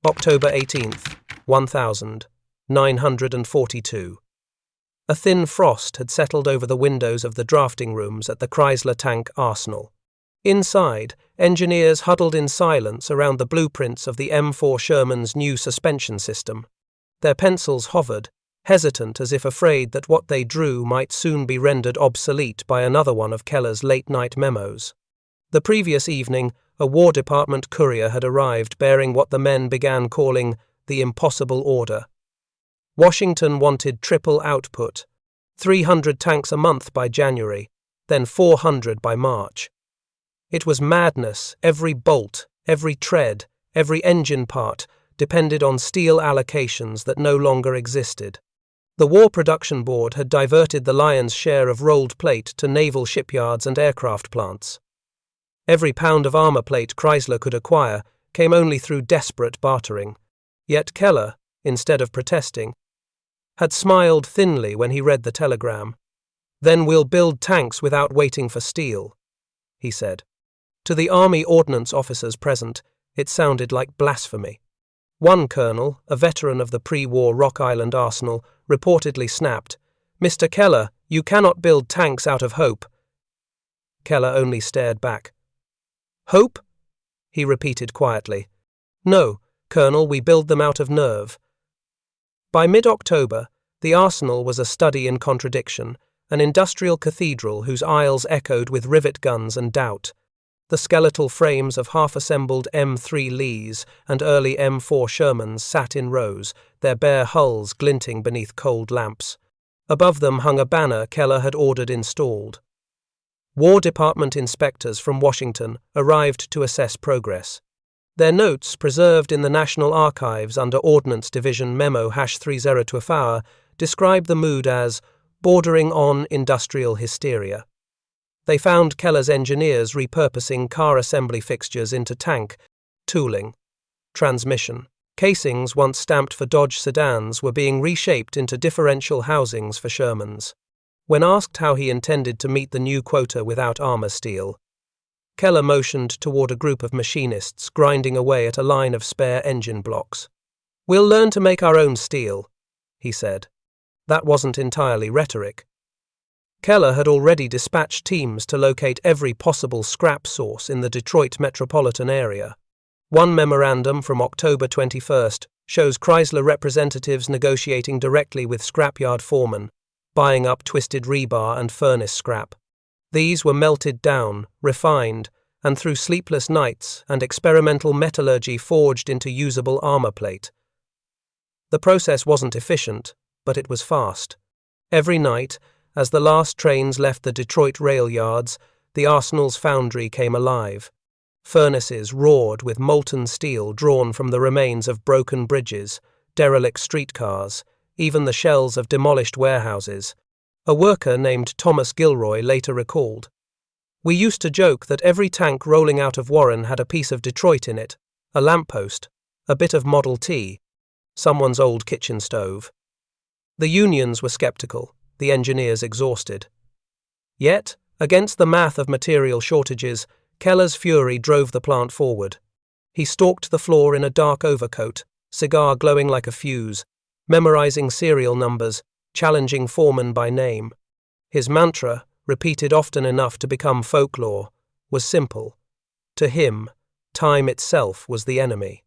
October 18th, 1942. A thin frost had settled over the windows of the drafting rooms at the Chrysler Tank Arsenal. Inside, engineers huddled in silence around the blueprints of the M4 Sherman's new suspension system. Their pencils hovered, hesitant as if afraid that what they drew might soon be rendered obsolete by another one of Keller's late-night memos. The previous evening, a War Department courier had arrived bearing what the men began calling the impossible order. Washington wanted triple output, 300 tanks a month by January, then 400 by March. It was madness. Every bolt, every tread, every engine part depended on steel allocations that no longer existed. The War Production Board had diverted the lion's share of rolled plate to naval shipyards and aircraft plants. Every pound of armor plate Chrysler could acquire came only through desperate bartering. Yet Keller, instead of protesting, had smiled thinly when he read the telegram. "Then we'll build tanks without waiting for steel," he said. To the Army ordnance officers present, it sounded like blasphemy. One colonel, a veteran of the pre-war Rock Island arsenal, reportedly snapped, "Mr. Keller, you cannot build tanks out of hope." Keller only stared back. "Hope?" he repeated quietly. "No, Colonel, we build them out of nerve." By mid-October, the arsenal was a study in contradiction, an industrial cathedral whose aisles echoed with rivet guns and doubt. The skeletal frames of half-assembled M3 Lees and early M4 Shermans sat in rows, their bare hulls glinting beneath cold lamps. Above them hung a banner Keller had ordered installed. War Department inspectors from Washington arrived to assess progress. Their notes, preserved in the National Archives under Ordnance Division Memo #3024, describe the mood as bordering on industrial hysteria. They found Keller's engineers repurposing car assembly fixtures into tank, tooling, transmission. Casings once stamped for Dodge sedans were being reshaped into differential housings for Shermans. When asked how he intended to meet the new quota without armor steel, Keller motioned toward a group of machinists grinding away at a line of spare engine blocks. "We'll learn to make our own steel," he said. That wasn't entirely rhetoric. Keller had already dispatched teams to locate every possible scrap source in the Detroit metropolitan area. One memorandum from October 21st shows Chrysler representatives negotiating directly with scrapyard foremen, buying up twisted rebar and furnace scrap. These were melted down, refined, and through sleepless nights and experimental metallurgy forged into usable armor plate. The process wasn't efficient, but it was fast. Every night, as the last trains left the Detroit rail yards, the arsenal's foundry came alive. Furnaces roared with molten steel drawn from the remains of broken bridges, derelict streetcars, even the shells of demolished warehouses. A worker named Thomas Gilroy later recalled, "We used to joke that every tank rolling out of Warren had a piece of Detroit in it, a lamppost, a bit of Model T, someone's old kitchen stove." The unions were skeptical, the engineers exhausted. Yet, against the math of material shortages, Keller's fury drove the plant forward. He stalked the floor in a dark overcoat, cigar glowing like a fuse, memorizing serial numbers, challenging foremen by name. His mantra, repeated often enough to become folklore, was simple. To him, time itself was the enemy.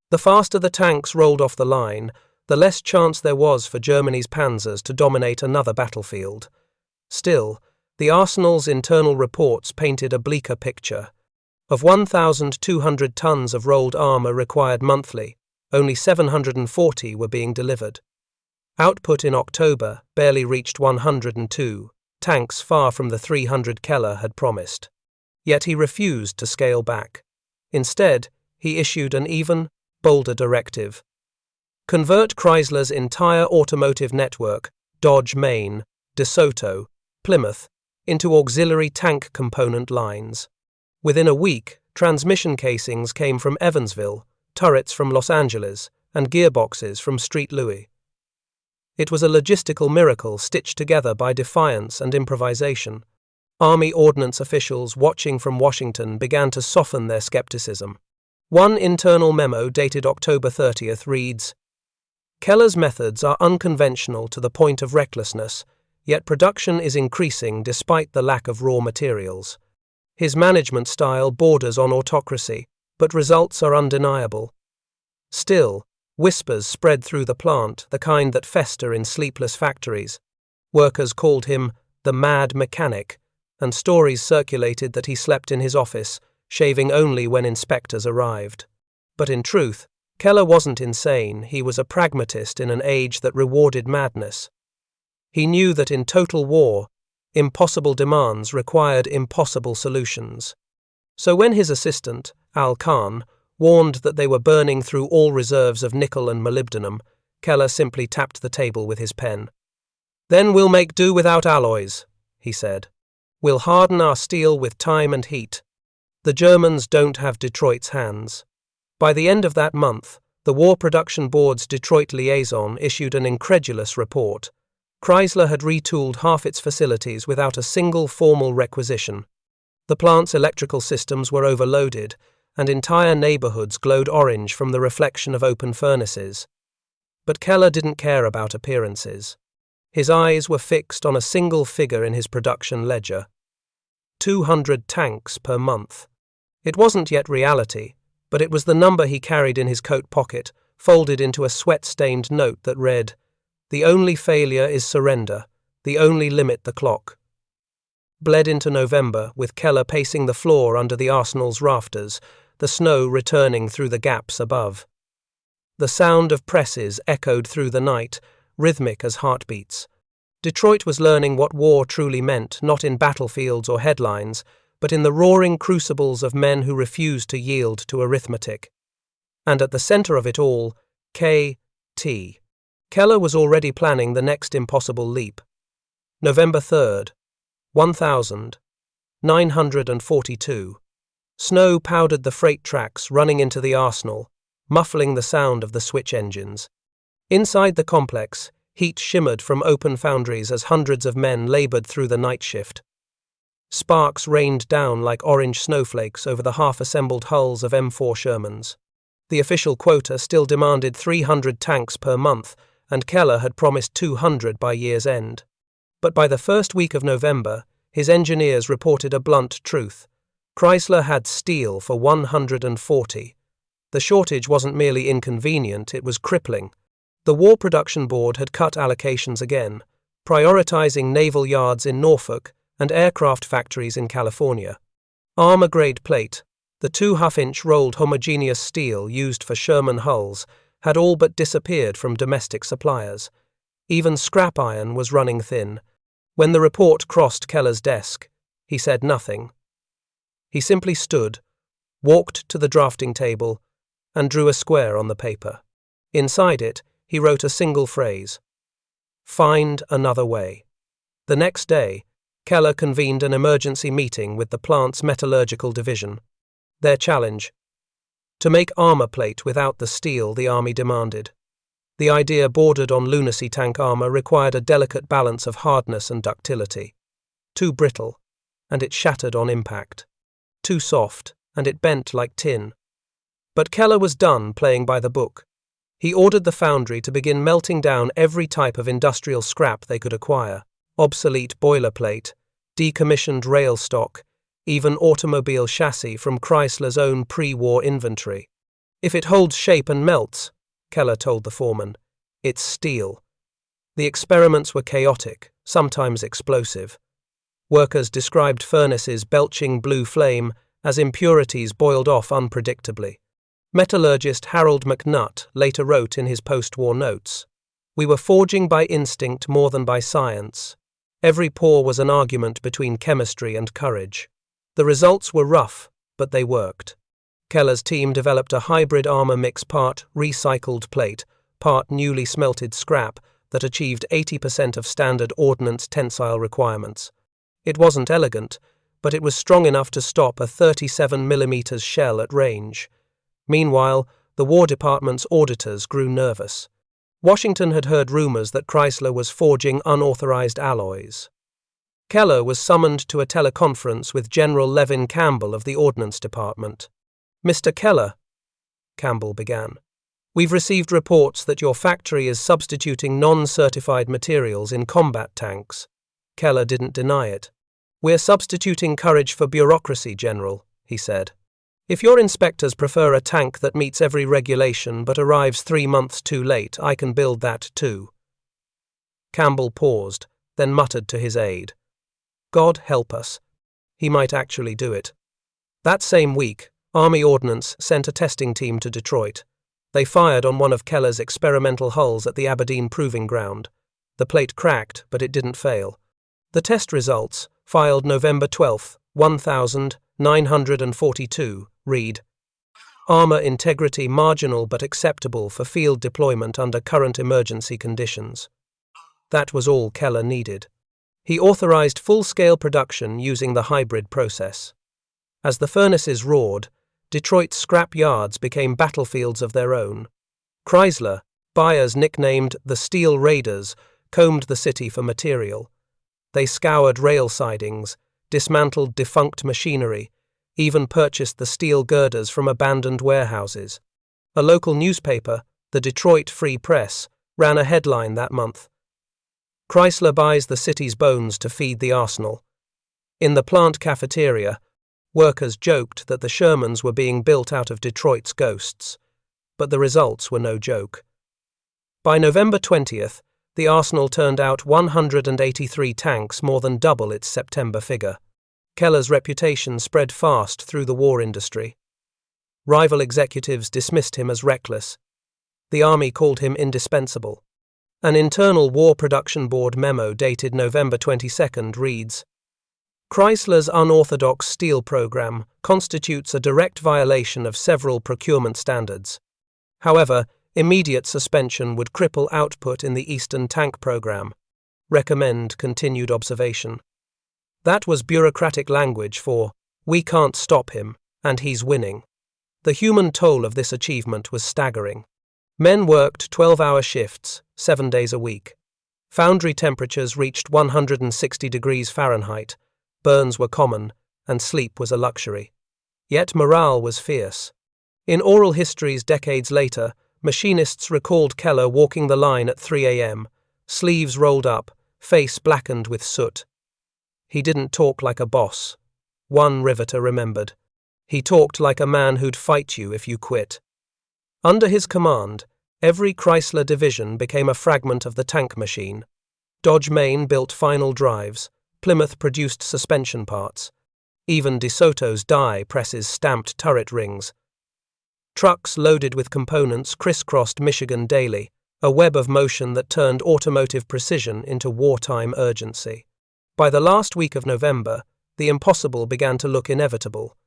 The faster the tanks rolled off the line, the less chance there was for Germany's panzers to dominate another battlefield. Still, the arsenal's internal reports painted a bleaker picture. Of 1,200 tons of rolled armor required monthly, only 740 were being delivered. Output in October barely reached 102, tanks far from the 300 Keller had promised. Yet he refused to scale back. Instead, he issued an even, bolder directive. Convert Chrysler's entire automotive network, Dodge Main, DeSoto, Plymouth, into auxiliary tank component lines. Within a week, transmission casings came from Evansville, turrets from Los Angeles, and gearboxes from Street Louis. It was a logistical miracle stitched together by defiance and improvisation. Army ordnance officials watching from Washington began to soften their skepticism. One internal memo dated October 30th reads, Keller's methods are unconventional to the point of recklessness, yet production is increasing despite the lack of raw materials. His management style borders on autocracy, but results are undeniable. Still, whispers spread through the plant, the kind that fester in sleepless factories. Workers called him the mad mechanic, and stories circulated that he slept in his office, shaving only when inspectors arrived. But in truth, Keller wasn't insane, he was a pragmatist in an age that rewarded madness. He knew that in total war, impossible demands required impossible solutions. So when his assistant, Al Khan, warned that they were burning through all reserves of nickel and molybdenum, Keller simply tapped the table with his pen. "Then we'll make do without alloys," he said. "We'll harden our steel with time and heat. The Germans don't have Detroit's hands." By the end of that month, the War Production Board's Detroit liaison issued an incredulous report. Chrysler had retooled half its facilities without a single formal requisition. The plant's electrical systems were overloaded, and entire neighborhoods glowed orange from the reflection of open furnaces. But Keller didn't care about appearances. His eyes were fixed on a single figure in his production ledger. 200 tanks per month. It wasn't yet reality, but it was the number he carried in his coat pocket, folded into a sweat-stained note that read, "The only failure is surrender, the only limit the clock." Bled into November, with Keller pacing the floor under the arsenal's rafters, the snow returning through the gaps above. The sound of presses echoed through the night, rhythmic as heartbeats. Detroit was learning what war truly meant, not in battlefields or headlines, but in the roaring crucibles of men who refused to yield to arithmetic. And at the center of it all, K.T. Keller was already planning the next impossible leap. November 3rd, 1942. Snow powdered the freight tracks running into the arsenal, muffling the sound of the switch engines. Inside the complex, heat shimmered from open foundries as hundreds of men labored through the night shift. Sparks rained down like orange snowflakes over the half-assembled hulls of M4 Shermans. The official quota still demanded 300 tanks per month, and Keller had promised 200 by year's end. But by the first week of November, his engineers reported a blunt truth. Chrysler had steel for 140. The shortage wasn't merely inconvenient, it was crippling. The War Production Board had cut allocations again, prioritizing naval yards in Norfolk and aircraft factories in California. Armor-grade plate, the 2.5-inch rolled homogeneous steel used for Sherman hulls, had all but disappeared from domestic suppliers. Even scrap iron was running thin. When the report crossed Keller's desk, he said nothing. He simply stood, walked to the drafting table, and drew a square on the paper. Inside it, he wrote a single phrase: "Find another way." The next day, Keller convened an emergency meeting with the plant's metallurgical division. Their challenge: to make armor plate without the steel the Army demanded. The idea bordered on lunacy. Tank armor required a delicate balance of hardness and ductility. Too brittle, and it shattered on impact. Too soft, and it bent like tin. But Keller was done playing by the book. He ordered the foundry to begin melting down every type of industrial scrap they could acquire: obsolete boilerplate, decommissioned rail stock, even automobile chassis from Chrysler's own pre-war inventory. "If it holds shape and melts," Keller told the foreman, "it's steel." The experiments were chaotic, sometimes explosive. Workers described furnaces belching blue flame as impurities boiled off unpredictably. Metallurgist Harold McNutt later wrote in his post-war notes, "We were forging by instinct more than by science. Every pour was an argument between chemistry and courage." The results were rough, but they worked. Keller's team developed a hybrid armor mix, part recycled plate, part newly smelted scrap, that achieved 80% of standard ordnance tensile requirements. It wasn't elegant, but it was strong enough to stop a 37mm shell at range. Meanwhile, the War Department's auditors grew nervous. Washington had heard rumors that Chrysler was forging unauthorized alloys. Keller was summoned to a teleconference with General Levin Campbell of the Ordnance Department. "Mr. Keller," Campbell began. "We've received reports that your factory is substituting non-certified materials in combat tanks." Keller didn't deny it. "We're substituting courage for bureaucracy, General," he said. "If your inspectors prefer a tank that meets every regulation but arrives 3 months too late, I can build that too." Campbell paused, then muttered to his aide, "God help us. He might actually do it." That same week, Army Ordnance sent a testing team to Detroit. They fired on one of Keller's experimental hulls at the Aberdeen Proving Ground. The plate cracked, but it didn't fail. The test results, filed November 12, 1942, read, "Armor integrity marginal but acceptable for field deployment under current emergency conditions." That was all Keller needed. He authorized full-scale production using the hybrid process. As the furnaces roared, Detroit's scrap yards became battlefields of their own. Chrysler, buyers nicknamed the Steel Raiders, combed the city for material. They scoured rail sidings, dismantled defunct machinery, even purchased the steel girders from abandoned warehouses. A local newspaper, the Detroit Free Press, ran a headline that month. "Chrysler buys the city's bones to feed the arsenal." In the plant cafeteria, workers joked that the Shermans were being built out of Detroit's ghosts. But the results were no joke. By November 20th, the arsenal turned out 183 tanks, more than double its September figure. Keller's reputation spread fast through the war industry. Rival executives dismissed him as reckless. The Army called him indispensable. An internal War Production Board memo dated November 22 reads, "Chrysler's unorthodox steel program constitutes a direct violation of several procurement standards. However, immediate suspension would cripple output in the Eastern Tank program. Recommend continued observation." That was bureaucratic language for, "We can't stop him, and he's winning." The human toll of this achievement was staggering. Men worked 12-hour shifts, 7 days a week. Foundry temperatures reached 160 degrees Fahrenheit. Burns were common, and sleep was a luxury. Yet morale was fierce. In oral histories decades later, machinists recalled Keller walking the line at 3 a.m., sleeves rolled up, face blackened with soot. "He didn't talk like a boss," one riveter remembered. "He talked like a man who'd fight you if you quit." Under his command, every Chrysler division became a fragment of the tank machine. Dodge Main built final drives. Plymouth produced suspension parts. Even DeSoto's die presses stamped turret rings. Trucks loaded with components crisscrossed Michigan daily, a web of motion that turned automotive precision into wartime urgency. By the last week of November, the impossible began to look inevitable.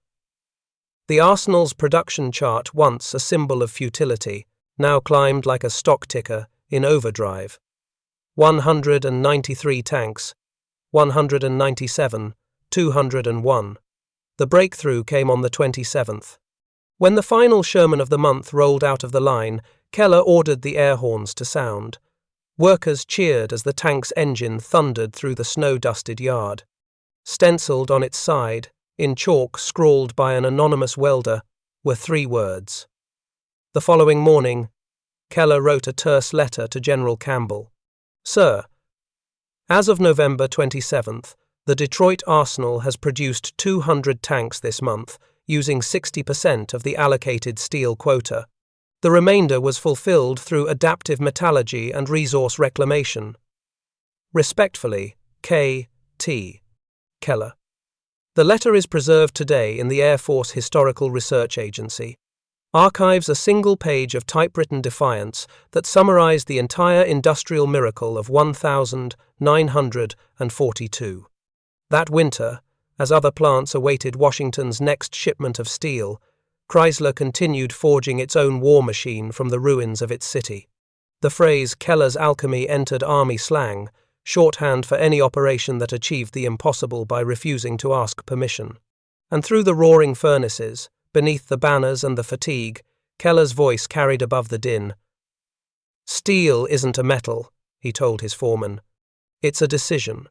The arsenal's production chart, once a symbol of futility, now climbed like a stock ticker in overdrive. 193 tanks, 197, 201. The breakthrough came on the 27th. When the final Sherman of the month rolled out of the line, Keller ordered the air horns to sound. Workers cheered as the tank's engine thundered through the snow-dusted yard. Stenciled on its side, in chalk scrawled by an anonymous welder, were 3 words. The following morning, Keller wrote a terse letter to General Campbell. "Sir, as of November 27th, the Detroit Arsenal has produced 200 tanks this month, using 60% of the allocated steel quota. The remainder was fulfilled through adaptive metallurgy and resource reclamation. Respectfully, K.T. Keller." The letter is preserved today in the Air Force Historical Research Agency. Archives a single page of typewritten defiance that summarized the entire industrial miracle of 1942. That winter, as other plants awaited Washington's next shipment of steel, Chrysler continued forging its own war machine from the ruins of its city. The phrase "Keller's alchemy" entered Army slang, shorthand for any operation that achieved the impossible by refusing to ask permission. And through the roaring furnaces, beneath the banners and the fatigue, Keller's voice carried above the din. "Steel isn't a metal," he told his foreman. "It's a decision."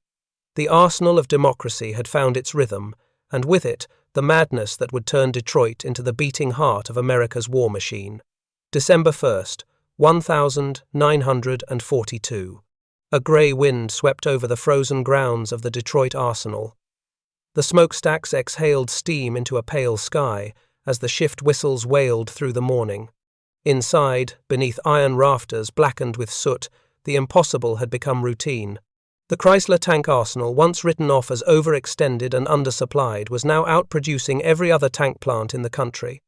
The arsenal of democracy had found its rhythm, and with it, the madness that would turn Detroit into the beating heart of America's war machine. December 1st, 1942. A grey wind swept over the frozen grounds of the Detroit arsenal. The smokestacks exhaled steam into a pale sky as the shift whistles wailed through the morning. Inside, beneath iron rafters blackened with soot, the impossible had become routine. The Chrysler tank arsenal, once written off as overextended and undersupplied, was now outproducing every other tank plant in the country.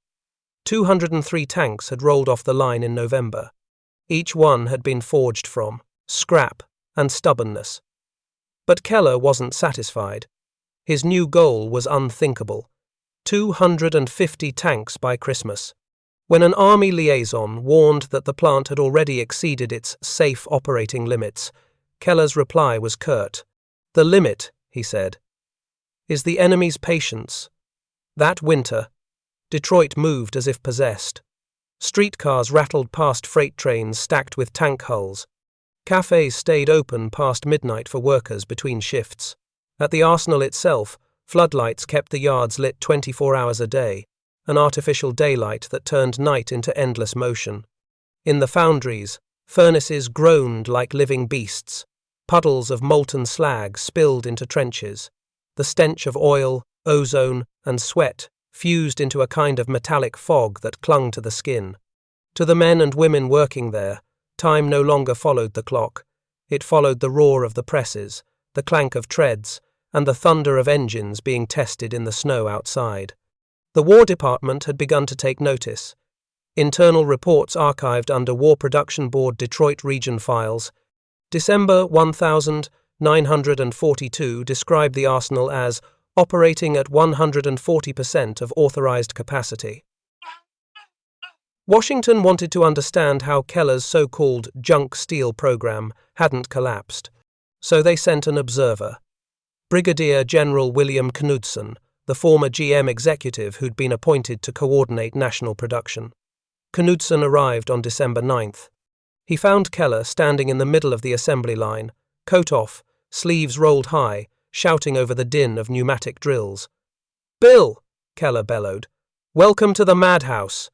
203 tanks had rolled off the line in November. Each one had been forged from scrap and stubbornness. But Keller wasn't satisfied. His new goal was unthinkable: 250 tanks by Christmas. When an Army liaison warned that the plant had already exceeded its safe operating limits, Keller's reply was curt. "The limit," he said, "is the enemy's patience." That winter, Detroit moved as if possessed. Streetcars rattled past freight trains stacked with tank hulls. Cafes stayed open past midnight for workers between shifts. At the arsenal itself, floodlights kept the yards lit 24 hours a day, an artificial daylight that turned night into endless motion. In the foundries, furnaces groaned like living beasts. Puddles of molten slag spilled into trenches. The stench of oil, ozone, and sweat fused into a kind of metallic fog that clung to the skin. To the men and women working there, time no longer followed the clock. It followed the roar of the presses, the clank of treads, and the thunder of engines being tested in the snow outside. The War Department had begun to take notice. Internal reports archived under War Production Board Detroit Region files. December 1942 described the arsenal as operating at 140% of authorized capacity. Washington wanted to understand how Keller's so-called junk steel program hadn't collapsed, so they sent an observer. Brigadier General William Knudsen, the former GM executive who'd been appointed to coordinate national production. Knudsen arrived on December 9th. He found Keller standing in the middle of the assembly line, coat off, sleeves rolled high, shouting over the din of pneumatic drills. "Bill," Keller bellowed, "welcome to the madhouse."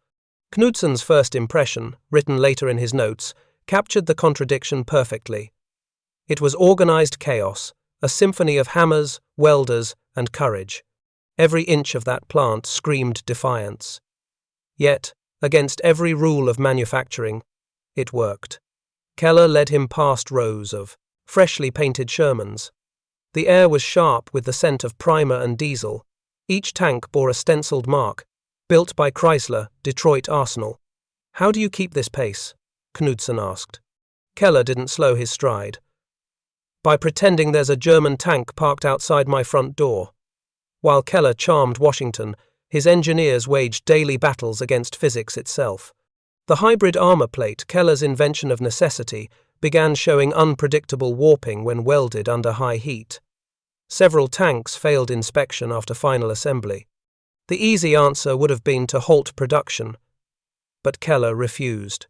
Knudsen's first impression, written later in his notes, captured the contradiction perfectly. It was organized chaos, a symphony of hammers, welders, and courage. Every inch of that plant screamed defiance. Yet, against every rule of manufacturing, it worked. Keller led him past rows of freshly painted Shermans. The air was sharp with the scent of primer and diesel. Each tank bore a stenciled mark, built by Chrysler, Detroit Arsenal. "How do you keep this pace?" Knudsen asked. Keller didn't slow his stride. "By pretending there's a German tank parked outside my front door." While Keller charmed Washington, his engineers waged daily battles against physics itself. The hybrid armor plate, Keller's invention of necessity, began showing unpredictable warping when welded under high heat. Several tanks failed inspection after final assembly. The easy answer would have been to halt production. But Keller refused.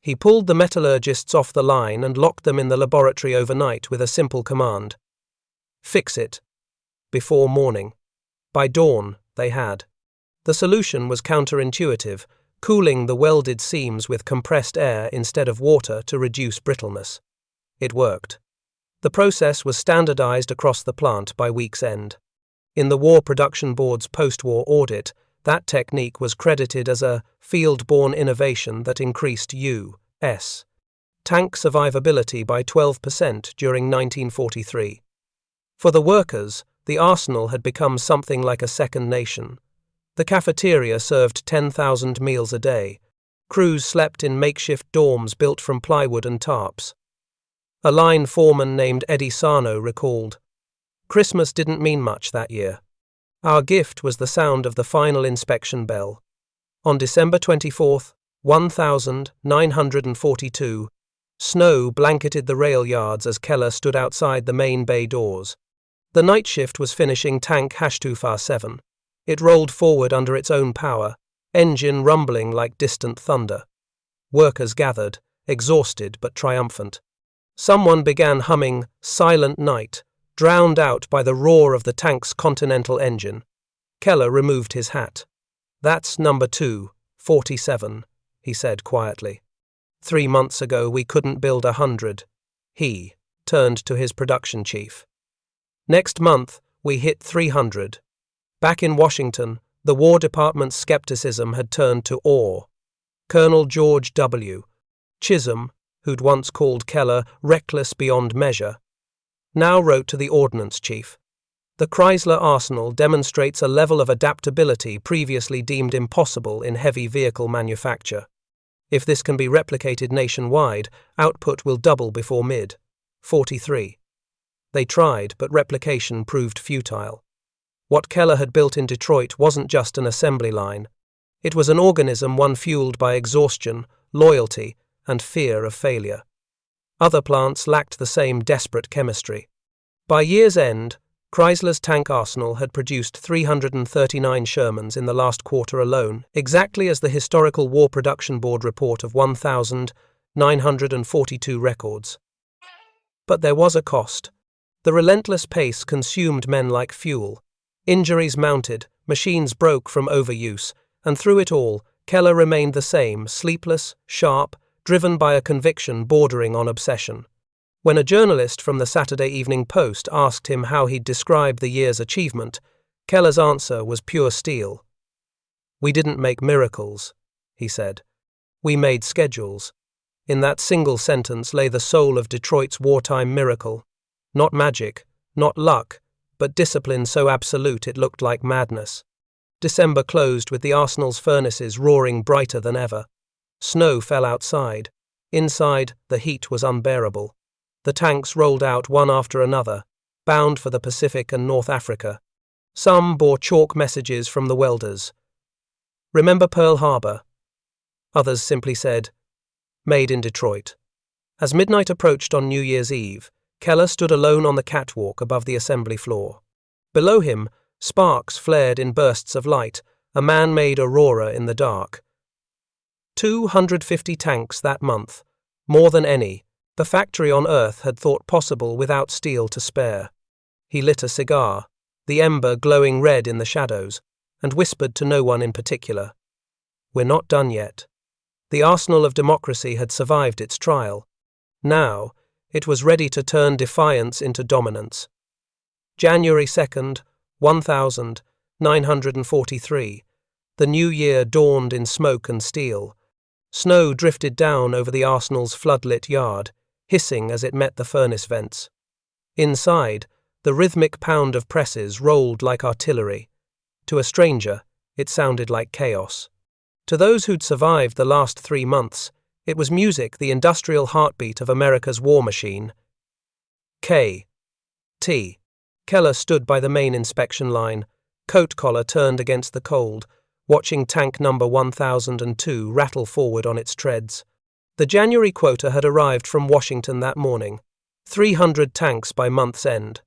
He pulled the metallurgists off the line and locked them in the laboratory overnight with a simple command: "Fix it." Before morning. By dawn, they had. The solution was counterintuitive, cooling the welded seams with compressed air instead of water to reduce brittleness. It worked. The process was standardized across the plant by week's end. In the War Production Board's post-war audit, that technique was credited as a field-borne innovation that increased U.S. tank survivability by 12% during 1943. For the workers, the arsenal had become something like a second nation. The cafeteria served 10,000 meals a day. Crews slept in makeshift dorms built from plywood and tarps. A line foreman named Eddie Sarno recalled, "Christmas didn't mean much that year. Our gift was the sound of the final inspection bell." On December 24th, 1942, snow blanketed the rail yards as Keller stood outside the main bay doors. The night shift was finishing tank #257. It rolled forward under its own power, engine rumbling like distant thunder. Workers gathered, exhausted but triumphant. Someone began humming "Silent Night," drowned out by the roar of the tank's continental engine. Keller removed his hat. "That's number 247, he said quietly. 3 months ago we couldn't build 100. He turned to his production chief. Next month we hit 300. Back in Washington, the War Department's skepticism had turned to awe. Colonel George W. Chisholm, who'd once called Keller reckless beyond measure, now wrote to the ordnance chief. The Chrysler arsenal demonstrates a level of adaptability previously deemed impossible in heavy vehicle manufacture. If this can be replicated nationwide, output will double before mid-43. They tried, but replication proved futile. What Keller had built in Detroit wasn't just an assembly line. It was an organism, one fueled by exhaustion, loyalty, and fear of failure. Other plants lacked the same desperate chemistry. By year's end, Chrysler's tank arsenal had produced 339 Shermans in the last quarter alone, exactly as the Historical War Production Board report of 1,942 records. But there was a cost. The relentless pace consumed men like fuel. Injuries mounted, machines broke from overuse, and through it all, Keller remained the same, sleepless, sharp, driven by a conviction bordering on obsession. When a journalist from the Saturday Evening Post asked him how he'd describe the year's achievement, Keller's answer was pure steel. "We didn't make miracles," he said. "We made schedules." In that single sentence lay the soul of Detroit's wartime miracle. Not magic, not luck, but discipline so absolute it looked like madness. December closed with the arsenal's furnaces roaring brighter than ever. Snow fell outside. Inside, the heat was unbearable. The tanks rolled out one after another, bound for the Pacific and North Africa. Some bore chalk messages from the welders. "Remember Pearl Harbor?" Others simply said, "Made in Detroit." As midnight approached on New Year's Eve, Keller stood alone on the catwalk above the assembly floor. Below him, sparks flared in bursts of light, a man-made aurora in the dark. 250 tanks that month, more than any the factory on Earth had thought possible without steel to spare. He lit a cigar, the ember glowing red in the shadows, and whispered to no one in particular. "We're not done yet." The arsenal of democracy had survived its trial. Now, it was ready to turn defiance into dominance. January 2nd, 1943. The new year dawned in smoke and steel. Snow drifted down over the arsenal's floodlit yard, hissing as it met the furnace vents. Inside, the rhythmic pound of presses rolled like artillery. To a stranger, it sounded like chaos. To those who'd survived the last 3 months, it was music, the industrial heartbeat of America's war machine. K.T. Keller stood by the main inspection line, coat collar turned against the cold, watching tank number 1002 rattle forward on its treads. The January quota had arrived from Washington that morning. 300 tanks by month's end.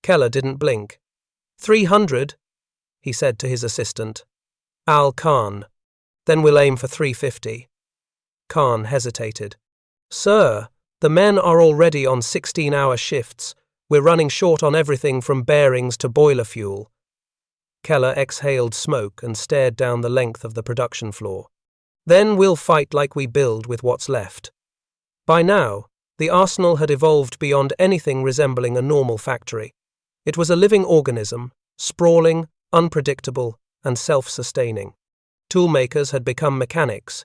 Keller didn't blink. 300? He said to his assistant. "Al Khan. Then we'll aim for 350. Khan hesitated. "Sir, the men are already on 16-hour shifts. We're running short on everything from bearings to boiler fuel." Keller exhaled smoke and stared down the length of the production floor. "Then we'll fight like we build with what's left." By now, the arsenal had evolved beyond anything resembling a normal factory. It was a living organism, sprawling, unpredictable, and self-sustaining. Toolmakers had become mechanics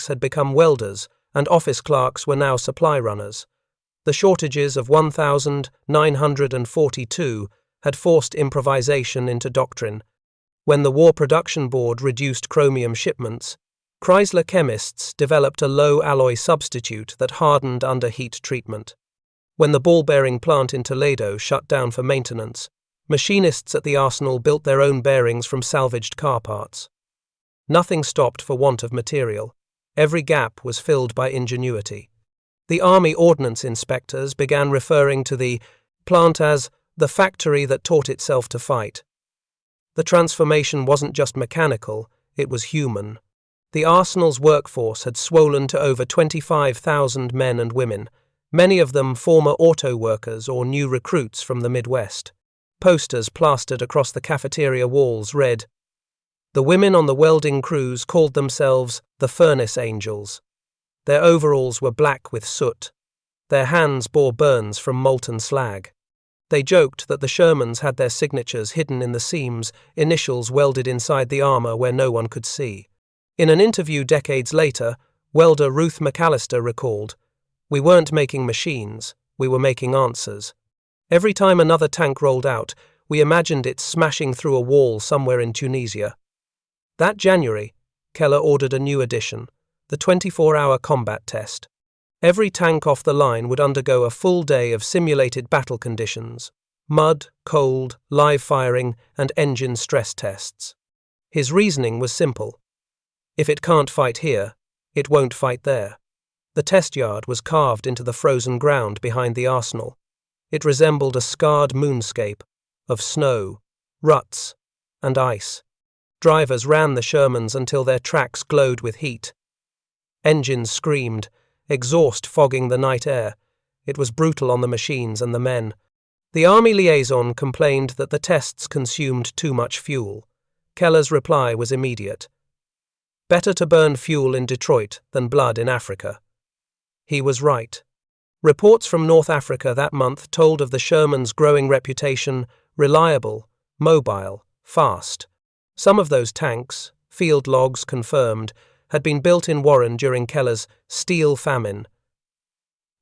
had become welders, and office clerks were now supply runners. The shortages of 1,942 had forced improvisation into doctrine. When the War Production Board reduced chromium shipments, Chrysler chemists developed a low-alloy substitute that hardened under heat treatment. When the ball-bearing plant in Toledo shut down for maintenance, machinists at the arsenal built their own bearings from salvaged car parts. Nothing stopped for want of material. Every gap was filled by ingenuity. The Army Ordnance Inspectors began referring to the plant as the factory that taught itself to fight. The transformation wasn't just mechanical, it was human. The arsenal's workforce had swollen to over 25,000 men and women, many of them former auto workers or new recruits from the Midwest. Posters plastered across the cafeteria walls read, "The women on the welding crews called themselves the Furnace Angels. Their overalls were black with soot. Their hands bore burns from molten slag. They joked that the Shermans had their signatures hidden in the seams, initials welded inside the armor where no one could see." In an interview decades later, welder Ruth McAllister recalled, "We weren't making machines, we were making answers. Every time another tank rolled out, we imagined it smashing through a wall somewhere in Tunisia." That January, Keller ordered a new edition, the 24-hour combat test. Every tank off the line would undergo a full day of simulated battle conditions: mud, cold, live firing, and engine stress tests. His reasoning was simple. If it can't fight here, it won't fight there. The test yard was carved into the frozen ground behind the arsenal. It resembled a scarred moonscape of snow, ruts, and ice. Drivers ran the Shermans until their tracks glowed with heat. Engines screamed, exhaust fogging the night air. It was brutal on the machines and the men. The Army liaison complained that the tests consumed too much fuel. Keller's reply was immediate. "Better to burn fuel in Detroit than blood in Africa." He was right. Reports from North Africa that month told of the Shermans' growing reputation: reliable, mobile, fast. Some of those tanks, field logs confirmed, had been built in Warren during Keller's steel famine.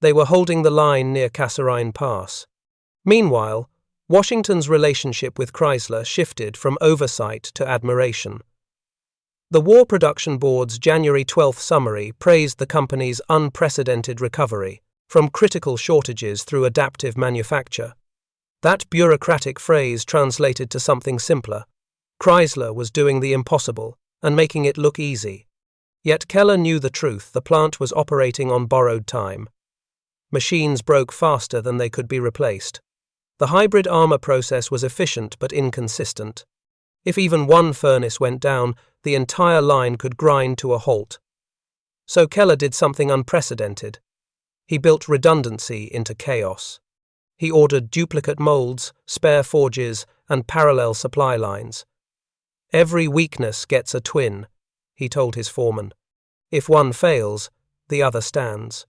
They were holding the line near Kasserine Pass. Meanwhile, Washington's relationship with Chrysler shifted from oversight to admiration. The War Production Board's January 12th summary praised the company's unprecedented recovery from critical shortages through adaptive manufacture. That bureaucratic phrase translated to something simpler. Chrysler was doing the impossible and making it look easy. Yet Keller knew the truth: the plant was operating on borrowed time. Machines broke faster than they could be replaced. The hybrid armor process was efficient but inconsistent. If even one furnace went down, the entire line could grind to a halt. So Keller did something unprecedented. He built redundancy into chaos. He ordered duplicate molds, spare forges, and parallel supply lines. "Every weakness gets a twin," he told his foreman. "If one fails, the other stands."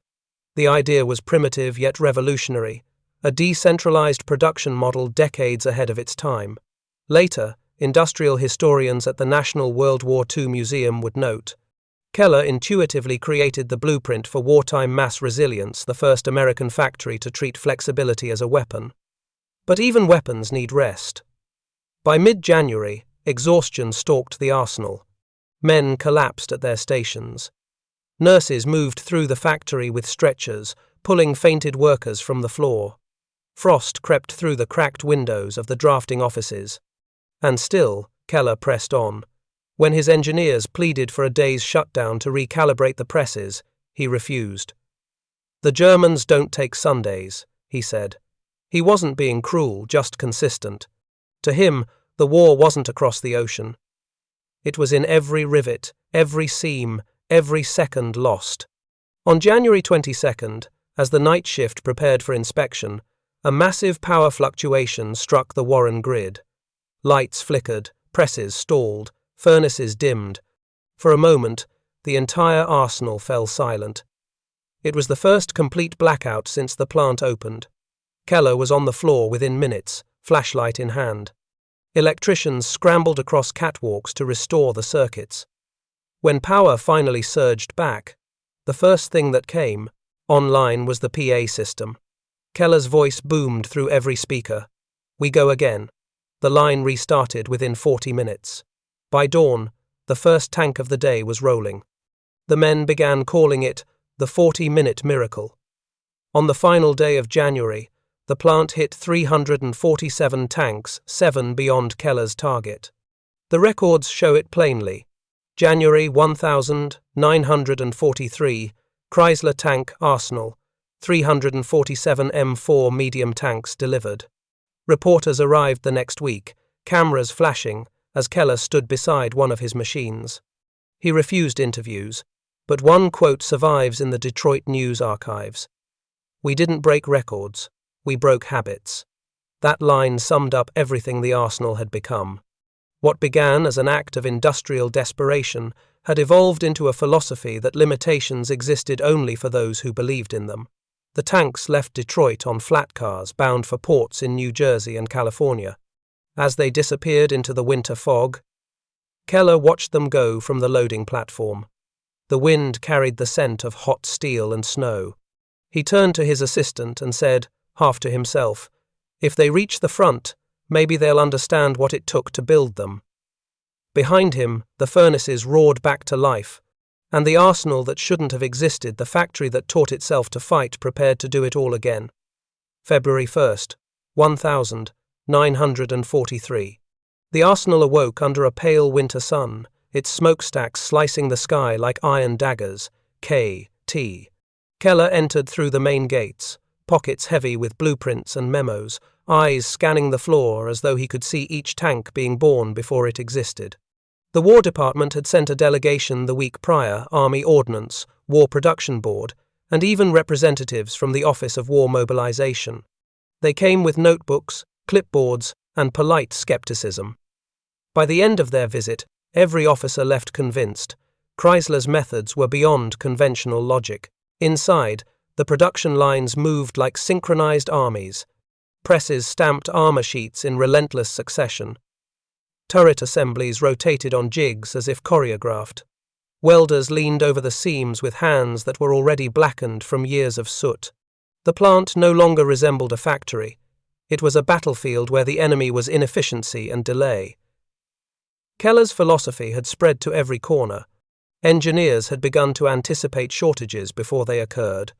The idea was primitive yet revolutionary, a decentralized production model decades ahead of its time. Later, industrial historians at the National World War II Museum would note, Keller intuitively created the blueprint for wartime mass resilience, the first American factory to treat flexibility as a weapon. But even weapons need rest. By mid-January, exhaustion stalked the arsenal. Men collapsed at their stations. Nurses moved through the factory with stretchers, pulling fainted workers from the floor. Frost crept through the cracked windows of the drafting offices. And still, Keller pressed on. When his engineers pleaded for a day's shutdown to recalibrate the presses, he refused. "The Germans don't take Sundays," he said. He wasn't being cruel, just consistent. To him, the war wasn't across the ocean. It was in every rivet, every seam, every second lost. On January 22nd, as the night shift prepared for inspection, a massive power fluctuation struck the Warren grid. Lights flickered, presses stalled, furnaces dimmed. For a moment, the entire arsenal fell silent. It was the first complete blackout since the plant opened. Keller was on the floor within minutes, flashlight in hand. Electricians scrambled across catwalks to restore the circuits. When power finally surged back, the first thing that came online was the PA system. Keller's voice boomed through every speaker. "We go again." The line restarted within 40 minutes. By dawn, the first tank of the day was rolling. The men began calling it the 40-minute miracle. On the final day of January, the plant hit 347 tanks, 7 beyond Keller's target. The records show it plainly. January 1943, Chrysler Tank Arsenal, 347 M4 medium tanks delivered. Reporters arrived the next week, cameras flashing, as Keller stood beside one of his machines. He refused interviews, but one quote survives in the Detroit News archives. "We didn't break records, we broke habits." That line summed up everything the arsenal had become. What began as an act of industrial desperation had evolved into a philosophy that limitations existed only for those who believed in them. The tanks left Detroit on flat cars bound for ports in New Jersey and California. As they disappeared into the winter fog, Keller watched them go from the loading platform. The wind carried the scent of hot steel and snow. He turned to his assistant and said, half to himself, "If they reach the front, maybe they'll understand what it took to build them." Behind him, the furnaces roared back to life, and the arsenal that shouldn't have existed, the factory that taught itself to fight, prepared to do it all again. February 1st, 1943. The arsenal awoke under a pale winter sun, its smokestacks slicing the sky like iron daggers. K.T. Keller entered through the main gates, pockets heavy with blueprints and memos, eyes scanning the floor as though he could see each tank being born before it existed. The War Department had sent a delegation the week prior, Army Ordnance, War Production Board, and even representatives from the Office of War Mobilization. They came with notebooks, clipboards, and polite skepticism. By the end of their visit, every officer left convinced. Chrysler's methods were beyond conventional logic. Inside, the production lines moved like synchronized armies. Presses stamped armor sheets in relentless succession. Turret assemblies rotated on jigs as if choreographed. Welders leaned over the seams with hands that were already blackened from years of soot. The plant no longer resembled a factory. It was a battlefield where the enemy was inefficiency and delay. Keller's philosophy had spread to every corner. Engineers had begun to anticipate shortages before they occurred.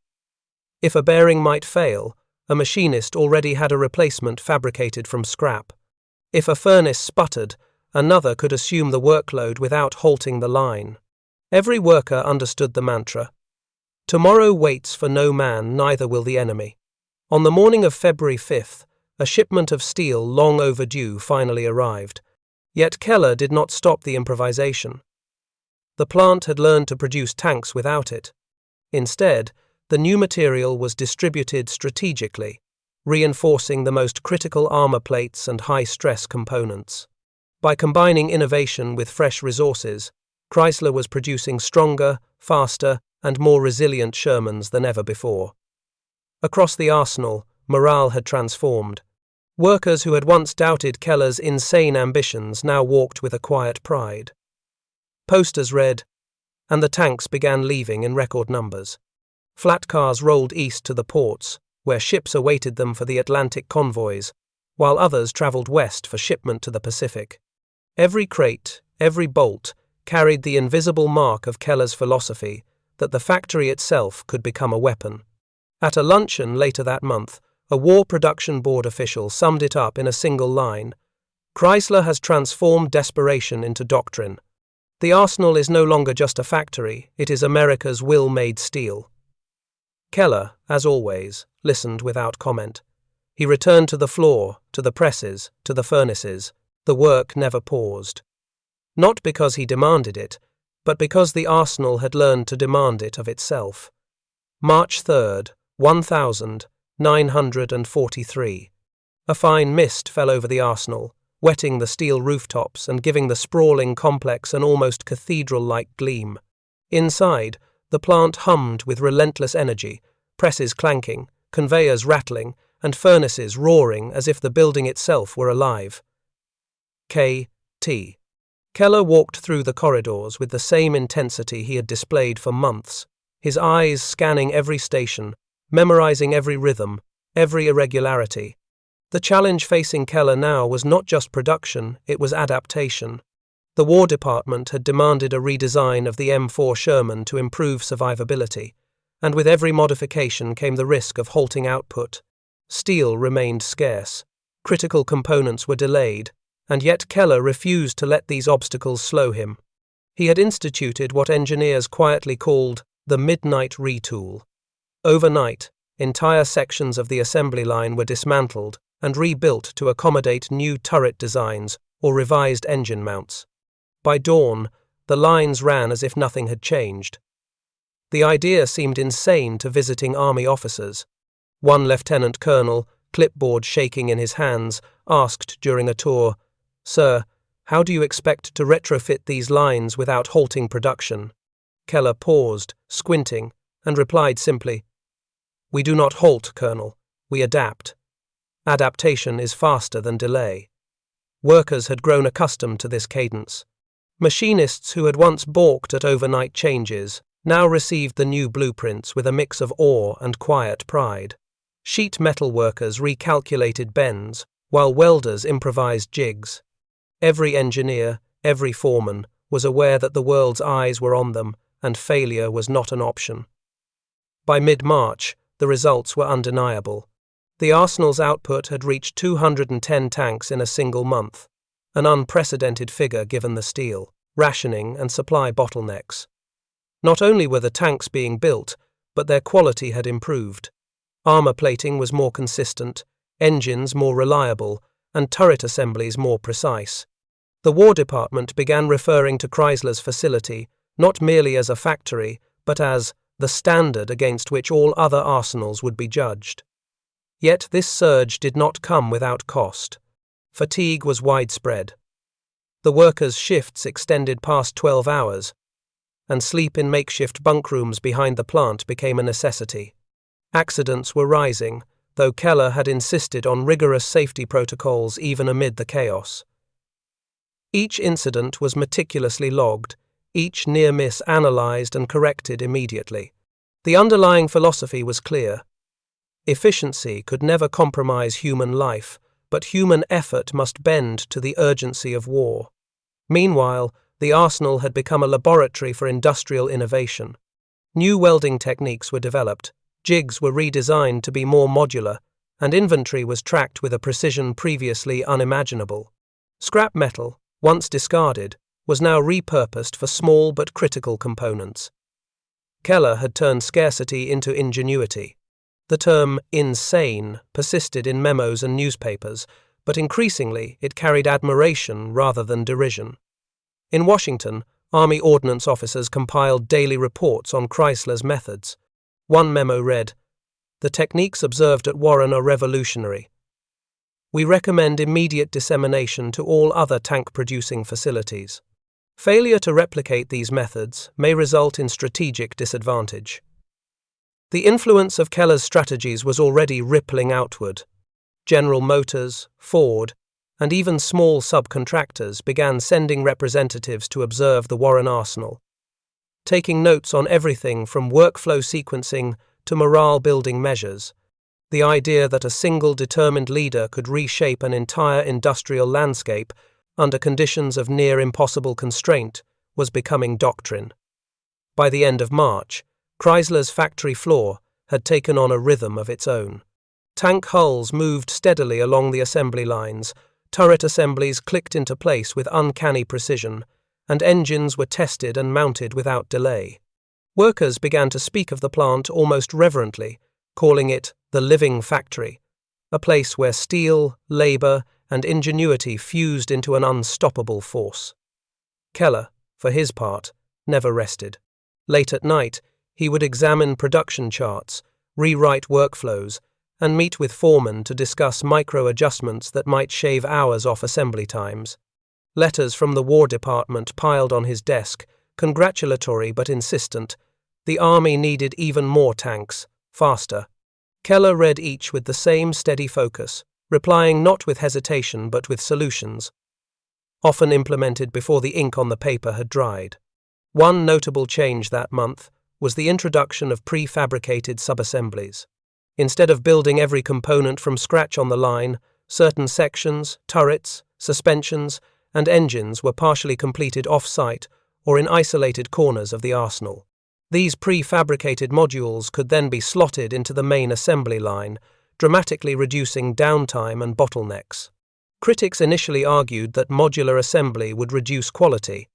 If a bearing might fail, a machinist already had a replacement fabricated from scrap. If a furnace sputtered, another could assume the workload without halting the line. Every worker understood the mantra. Tomorrow waits for no man, neither will the enemy. On the morning of February 5th, a shipment of steel long overdue finally arrived. Yet Keller did not stop the improvisation. The plant had learned to produce tanks without it. Instead, the new material was distributed strategically, reinforcing the most critical armor plates and high-stress components. By combining innovation with fresh resources, Chrysler was producing stronger, faster, and more resilient Shermans than ever before. Across the arsenal, morale had transformed. Workers who had once doubted Keller's insane ambitions now walked with a quiet pride. Posters read, and the tanks began leaving in record numbers. Flat cars rolled east to the ports, where ships awaited them for the Atlantic convoys, while others traveled west for shipment to the Pacific. Every crate, every bolt, carried the invisible mark of Keller's philosophy that the factory itself could become a weapon. At a luncheon later that month, a War Production Board official summed it up in a single line: "Chrysler has transformed desperation into doctrine. The arsenal is no longer just a factory, it is America's will-made steel." Keller, as always, listened without comment. He returned to the floor, to the presses, to the furnaces. The work never paused. Not because he demanded it, but because the arsenal had learned to demand it of itself. March 3rd, 1943. A fine mist fell over the arsenal, wetting the steel rooftops and giving the sprawling complex an almost cathedral-like gleam. Inside, the plant hummed with relentless energy, presses clanking, conveyors rattling, and furnaces roaring as if the building itself were alive. K.T. Keller walked through the corridors with the same intensity he had displayed for months, his eyes scanning every station, memorizing every rhythm, every irregularity. The challenge facing Keller now was not just production, it was adaptation. The War Department had demanded a redesign of the M4 Sherman to improve survivability, and with every modification came the risk of halting output. Steel remained scarce, critical components were delayed, and yet Keller refused to let these obstacles slow him. He had instituted what engineers quietly called the midnight retool. Overnight, entire sections of the assembly line were dismantled and rebuilt to accommodate new turret designs or revised engine mounts. By dawn, the lines ran as if nothing had changed. The idea seemed insane to visiting army officers. One lieutenant colonel, clipboard shaking in his hands, asked during a tour, "Sir, how do you expect to retrofit these lines without halting production?" Keller paused, squinting, and replied simply, "We do not halt, Colonel. We adapt. Adaptation is faster than delay." Workers had grown accustomed to this cadence. Machinists who had once balked at overnight changes now received the new blueprints with a mix of awe and quiet pride. Sheet metal workers recalculated bends, while welders improvised jigs. Every engineer, every foreman, was aware that the world's eyes were on them, and failure was not an option. By mid-March, the results were undeniable. The arsenal's output had reached 210 tanks in a single month, an unprecedented figure given the steel, rationing, and supply bottlenecks. Not only were the tanks being built, but their quality had improved. Armor plating was more consistent, engines more reliable, and turret assemblies more precise. The War Department began referring to Chrysler's facility not merely as a factory, but as the standard against which all other arsenals would be judged. Yet this surge did not come without cost. Fatigue was widespread. The workers' shifts extended past 12 hours, and sleep in makeshift bunk rooms behind the plant became a necessity. Accidents were rising, though Keller had insisted on rigorous safety protocols even amid the chaos. Each incident was meticulously logged, each near miss analyzed and corrected immediately. The underlying philosophy was clear. Efficiency could never compromise human life, but human effort must bend to the urgency of war. Meanwhile, the arsenal had become a laboratory for industrial innovation. New welding techniques were developed, jigs were redesigned to be more modular, and inventory was tracked with a precision previously unimaginable. Scrap metal, once discarded, was now repurposed for small but critical components. Keller had turned scarcity into ingenuity. The term insane persisted in memos and newspapers, but increasingly it carried admiration rather than derision. In Washington, Army ordnance officers compiled daily reports on Chrysler's methods. One memo read, "The techniques observed at Warren are revolutionary. We recommend immediate dissemination to all other tank-producing facilities. Failure to replicate these methods may result in strategic disadvantage." The influence of Keller's strategies was already rippling outward. General Motors, Ford, and even small subcontractors began sending representatives to observe the Warren arsenal, taking notes on everything from workflow sequencing to morale-building measures. The idea that a single determined leader could reshape an entire industrial landscape under conditions of near-impossible constraint was becoming doctrine. By the end of March, Chrysler's factory floor had taken on a rhythm of its own. Tank hulls moved steadily along the assembly lines, turret assemblies clicked into place with uncanny precision, and engines were tested and mounted without delay. Workers began to speak of the plant almost reverently, calling it the living factory, a place where steel, labor, and ingenuity fused into an unstoppable force. Keller, for his part, never rested. Late at night, he would examine production charts, rewrite workflows, and meet with foremen to discuss micro-adjustments that might shave hours off assembly times. Letters from the War Department piled on his desk, congratulatory but insistent. The Army needed even more tanks, faster. Keller read each with the same steady focus, replying not with hesitation but with solutions, often implemented before the ink on the paper had dried. One notable change that month was the introduction of prefabricated subassemblies. Instead of building every component from scratch on the line, certain sections, turrets, suspensions, and engines were partially completed off-site or in isolated corners of the arsenal. These prefabricated modules could then be slotted into the main assembly line, dramatically reducing downtime and bottlenecks. Critics initially argued that modular assembly would reduce quality,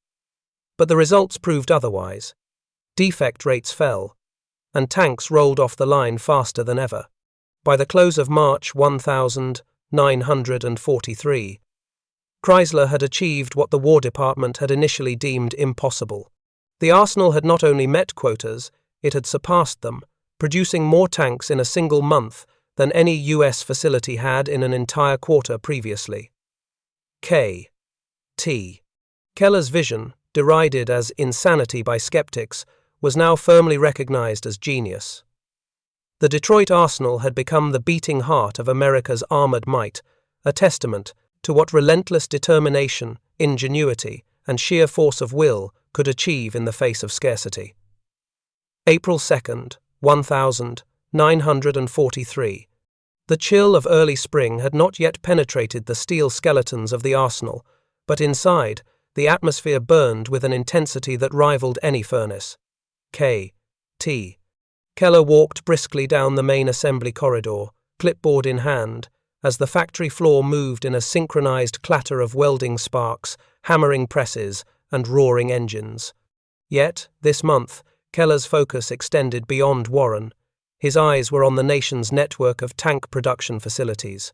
but the results proved otherwise. Defect rates fell, and tanks rolled off the line faster than ever. By the close of March 1943, Chrysler had achieved what the War Department had initially deemed impossible. The arsenal had not only met quotas, it had surpassed them, producing more tanks in a single month than any US facility had in an entire quarter previously. K.T. Keller's vision, derided as insanity by skeptics, was now firmly recognized as genius. The Detroit arsenal had become the beating heart of America's armored might, a testament to what relentless determination, ingenuity, and sheer force of will could achieve in the face of scarcity. April 2nd, 1943. The chill of early spring had not yet penetrated the steel skeletons of the arsenal, but inside, the atmosphere burned with an intensity that rivaled any furnace. K.T. Keller walked briskly down the main assembly corridor, clipboard in hand, as the factory floor moved in a synchronized clatter of welding sparks, hammering presses, and roaring engines. Yet, this month, Keller's focus extended beyond Warren. His eyes were on the nation's network of tank production facilities.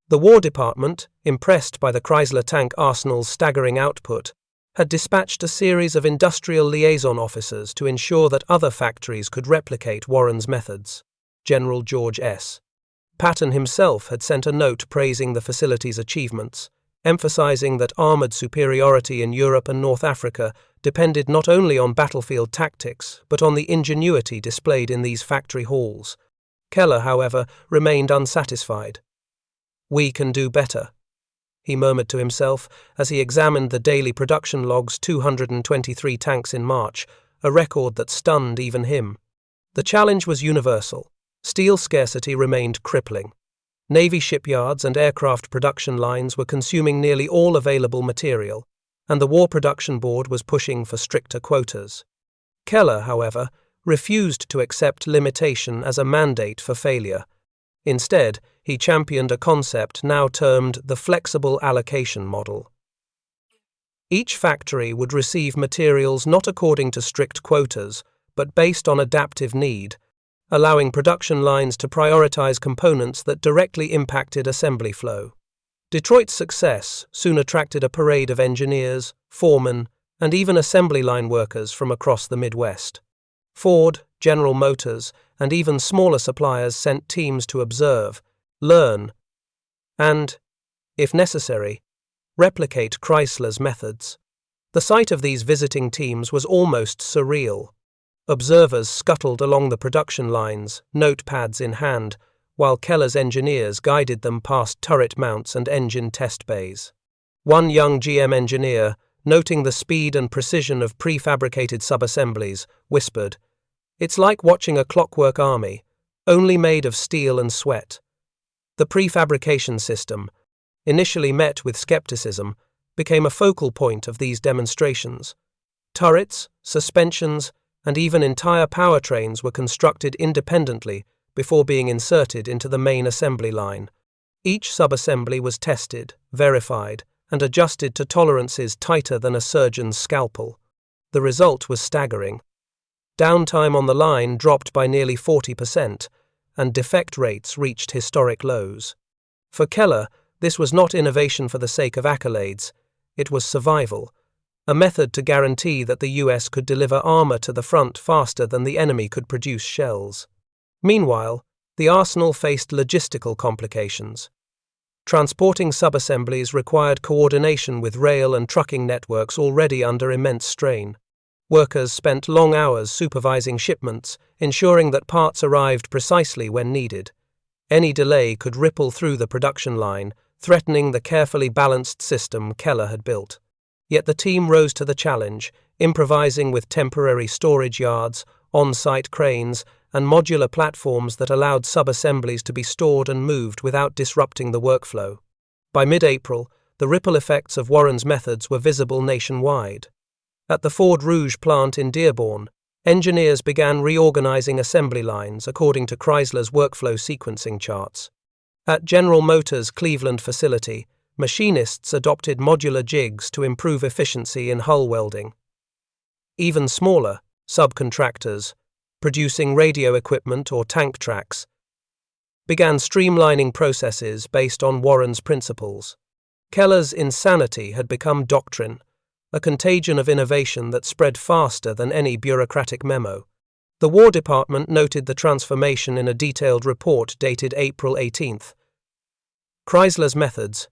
The War Department, impressed by the Chrysler tank arsenal's staggering output, had dispatched a series of industrial liaison officers to ensure that other factories could replicate Warren's methods. General George S. Patton himself had sent a note praising the facility's achievements, emphasizing that armored superiority in Europe and North Africa depended not only on battlefield tactics, but on the ingenuity displayed in these factory halls. Keller, however, remained unsatisfied. "We can do better," he murmured to himself as he examined the daily production logs. 223 tanks in March, a record that stunned even him. The challenge was universal. Steel scarcity remained crippling. Navy shipyards and aircraft production lines were consuming nearly all available material, and the War Production Board was pushing for stricter quotas. Keller, however, refused to accept limitation as a mandate for failure. Instead, he championed a concept now termed the flexible allocation model. Each factory would receive materials not according to strict quotas, but based on adaptive need, allowing production lines to prioritize components that directly impacted assembly flow. Detroit's success soon attracted a parade of engineers, foremen, and even assembly line workers from across the Midwest. Ford, General Motors, and even smaller suppliers sent teams to observe, learn, and, if necessary, replicate Chrysler's methods. The sight of these visiting teams was almost surreal. Observers scuttled along the production lines, notepads in hand, while Keller's engineers guided them past turret mounts and engine test bays. One young GM engineer, noting the speed and precision of prefabricated subassemblies, whispered, "It's like watching a clockwork army, only made of steel and sweat." The prefabrication system, initially met with skepticism, became a focal point of these demonstrations. Turrets, suspensions, and even entire powertrains were constructed independently before being inserted into the main assembly line. Each subassembly was tested, verified, and adjusted to tolerances tighter than a surgeon's scalpel. The result was staggering. Downtime on the line dropped by nearly 40%, and defect rates reached historic lows. For Keller, this was not innovation for the sake of accolades, it was survival, a method to guarantee that the US could deliver armor to the front faster than the enemy could produce shells. Meanwhile, the arsenal faced logistical complications. Transporting subassemblies required coordination with rail and trucking networks already under immense strain. Workers spent long hours supervising shipments, ensuring that parts arrived precisely when needed. Any delay could ripple through the production line, threatening the carefully balanced system Keller had built. Yet the team rose to the challenge, improvising with temporary storage yards, on-site cranes, and modular platforms that allowed subassemblies to be stored and moved without disrupting the workflow. By mid-April, the ripple effects of Warren's methods were visible nationwide. At the Ford Rouge plant in Dearborn, engineers began reorganizing assembly lines according to Chrysler's workflow sequencing charts. At General Motors' Cleveland facility, machinists adopted modular jigs to improve efficiency in hull welding. Even smaller, subcontractors, producing radio equipment or tank tracks, began streamlining processes based on Warren's principles. Keller's insanity had become doctrine, a contagion of innovation that spread faster than any bureaucratic memo. The War Department noted the transformation in a detailed report dated April 18. Chrysler's methods,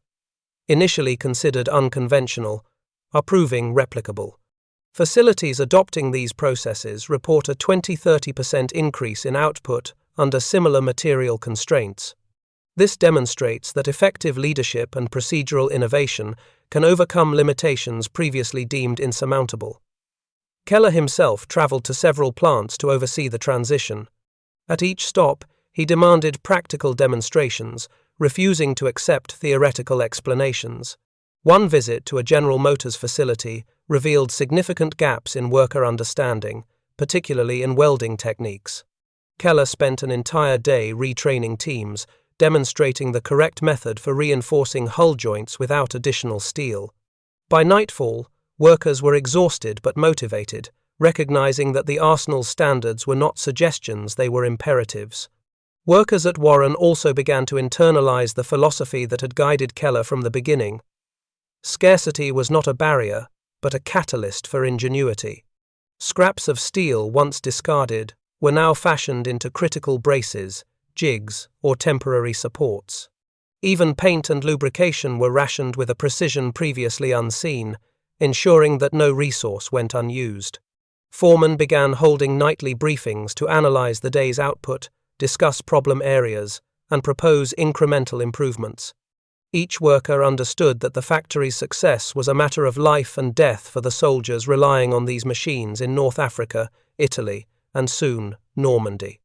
initially considered unconventional, are proving replicable. Facilities adopting these processes report a 20–30% increase in output under similar material constraints. This demonstrates that effective leadership and procedural innovation can overcome limitations previously deemed insurmountable. Keller himself traveled to several plants to oversee the transition. At each stop, he demanded practical demonstrations, refusing to accept theoretical explanations. One visit to a General Motors facility revealed significant gaps in worker understanding, particularly in welding techniques. Keller spent an entire day retraining teams, demonstrating the correct method for reinforcing hull joints without additional steel. By nightfall, workers were exhausted but motivated, recognizing that the arsenal's standards were not suggestions, they were imperatives. Workers at Warren also began to internalize the philosophy that had guided Keller from the beginning. Scarcity was not a barrier, but a catalyst for ingenuity. Scraps of steel once discarded were now fashioned into critical braces, jigs, or temporary supports. Even paint and lubrication were rationed with a precision previously unseen, ensuring that no resource went unused. Foremen began holding nightly briefings to analyze the day's output, discuss problem areas, and propose incremental improvements. Each worker understood that the factory's success was a matter of life and death for the soldiers relying on these machines in North Africa, Italy, and soon Normandy.